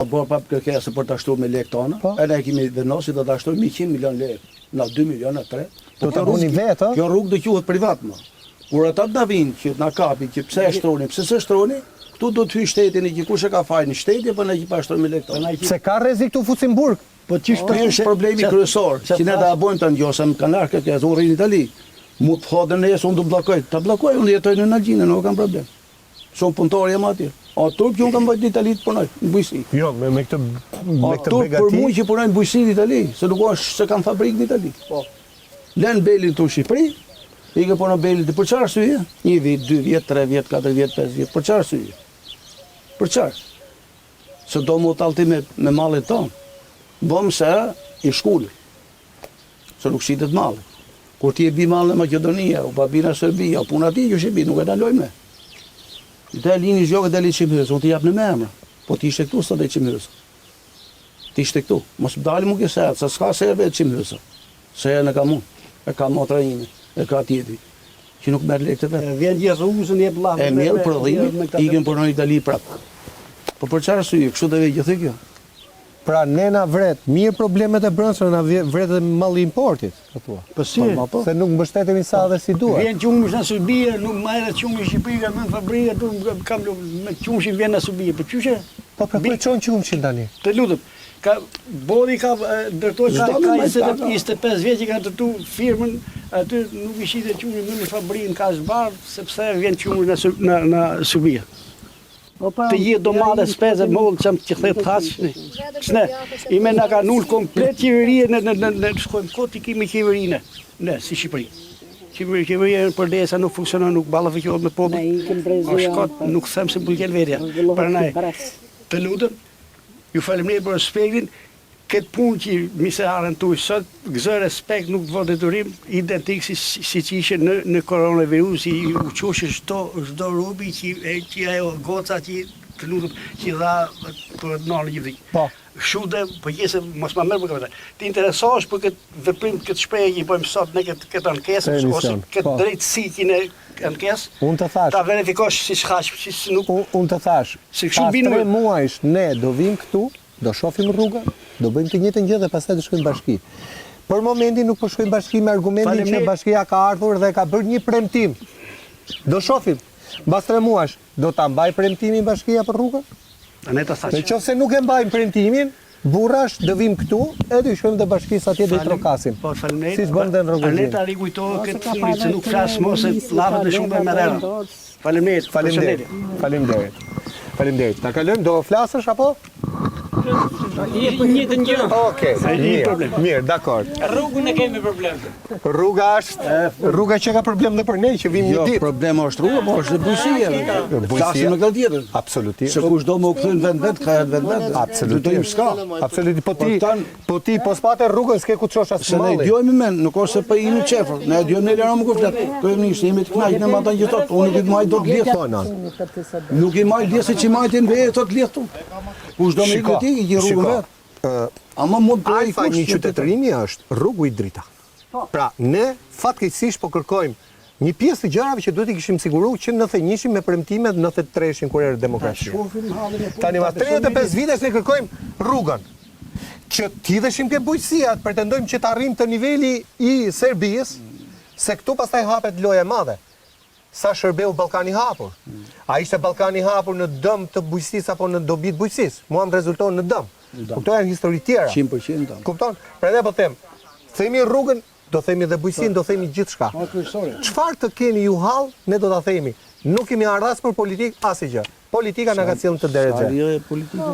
Bërë prapë kërkesë për të ashtu me lekë tona, e ne kemi vendosur do të ashtojmë 100 milion lekë, na 2 milion, 3. Do të bëni vetë, Kjo rrugë do quhet privat më. Kur ata të na vinë që na kapin që pse e shtroni, pse s'e shtroni, këtu do të hyj shtetin e që kush e ka fajin shteti apo ne që pa shtrojmë me lekë tona. Se ka rrezik këtu Fucimburg. Po çish Ky është problemi kryesor, që ne ta bëjmë ta ngjosëm kanar këtë unë rrin në Itali. Mu të thotë nesër unë do bllokoj. Ta bllokoj, unë jetoj në Algjinë, nuk kam problem. Shumë punëtor jam atje. O turp që unë kam bëjt në Itali të punoj, në bujësi. Jo, me këtë turp për mua që punoj në bujësi në Itali, se nuk është se kam fabrikë në Itali. Lën belin të Shqipëri, i ke punë belin të për çfarë arsye? 1 vit, 2 vjet, 3 vjet, 4 vjet, 5 vjet, për çfarë arsye? Për çfarë? Se do mu tallti me mallit tonë. Bëm se i shkullë, se nuk shitet malli. Kur ti e bi mallë në Maqedonia, u pa bi në Serbi, o puna ti që shqipi, nuk e dalojmë ne. Dhe lini zhjokë dhe li qimhyrës, unë ti jap në me emra, po ti ishte këtu së dhe qimhyrës. Ti ishte këtu, mos më dali mu kësë se s'ka serve e qimhyrës. Se e në ka mund, e ka motra ime, e ka tjetri, që nuk merë lekë të vetë. Vjen gjithë rrugën e bllafë. E merë për dhimi, ikën për në Itali prapë. Po për çfarë arsye, kështu dhe gjithë kjo. Pra ne na vret mirë problemet e brendshme, na vret edhe malli importit, po thua. Po si? Se nuk mbështetemi sa dhe si duhet. Vjen qumësh në Serbi, nuk marrë qumësh në Shqipëri, ka në fabrikë, tu kam me qumëshin vjen në Serbi. Po çuçi? Po pra ku çon qumshin tani? Të lutem. Bodi ka ndërtoj ka 25 vjet që ka ndërtu firmën, aty nuk i shitet qumë në fabrikën ka zbar, sepse vjen qumë në Serbi. Të jetë do madhe speze mollë që më që thejtë thasë. Shne, ime nga ka nullë komplet qeverie në shkojmë koti kemi qeverinë, ne, si Shqipëri. Qeveria për desa nuk funksionon, nuk ballafaqohet me popull. O shkot, nuk them se mbulqen vetja. Për ne, të lutem, ju faleminderit për respektin, këtë punë që misarën tuaj sot, gëzë respekt nuk vë detyrim, identik si që ishe në koronavirus, i uqoshë çdo robi që ajo goca që të lutem që dha për të nërë gjithë. Po. Shude, po jesë, mos ma mërë për këtë. Ti interesosh për këtë veprim, këtë shprehje që i bëjmë sot në këtë ankesë, ose këtë drejtësi që në ankesë, Unë të thash. ta verifikosh si shkash, si nuk... Unë të thash, pas 3 muajsh ne do vim këtu, do shohim rrugën, do bëjmë të njëjtën gjë dhe pastaj do shkojmë bashki. Për momentin nuk po shkojmë bashki me argumentin që bashkia ka ardhur dhe ka bërë një premtim. Do shohim. Mbas 3 muajsh do ta mbaj premtimin bashkia për rrugën? Aneta thash. Nëse nuk e mbajmë premtimin, burrash do vim këtu e do shkojmë te bashkisë atje do i trokasim. Po faleminderit. Si s'bën në rrugën. Aneta rikujtohet këtë filmin se nuk flas mos se llavët e shumë me rreth. Faleminderit. Faleminderit. Ta kalojmë, do flasësh apo? Je për njëtën gjë. Okej, mirë, dakor. Rrugën e kemi problem. Rruga është rruga që ka problem dhe për ne që vim një Jo, ditë. problema është rruga, po është bujësia. Flasim me këtë tjetër. Absolutisht. Se kush do më u kthyn vend ka vend. Absolutisht. S'ka. Absolutisht. Po ti po spate rrugën s'ke ku të shosh as Se ne malli. djojmë men, nuk është se po jemi qefër. Ne djojmë ne lëram ku flet. Kryeministri jemi të kënaqur me ata që thotë, unë nuk i maj dot lidh. Nuk i maj lidh se çimajtin vetë tot lidh tu. Kush do më i këti i rrugën vet. Ama mund të Alfa një qytetërimi është rrugu i drita. Pra, ne fatkeqësisht po kërkojmë një pjesë të gjërave që duhet i kishim siguruar që në 91-shin me premtimet, 93-shin kur erdhi demokracia. Tani pas 35 vitesh ne kërkojmë rrugën. Që ti dheshim ke bujqësia, pretendojmë që të arrijmë të niveli i Serbisë, se këtu pastaj hapet loja e madhe. Sa shërbeu Ballkani hapur. A ishte Ballkani hapur në dëm të bujqësisë apo në dobi të bujqësisë? Mua më rezulton në dëm. Këto janë histori tjera. 100%. Kupton? Prandaj po them, themi rrugën, do themi dhe bujqësinë, do themi gjithçka. Çfarë të keni ju hall, ne do ta themi. Nuk kemi ardhas për politikë asgjë. Politika na ka sjellë të drejtë. Jo, politika.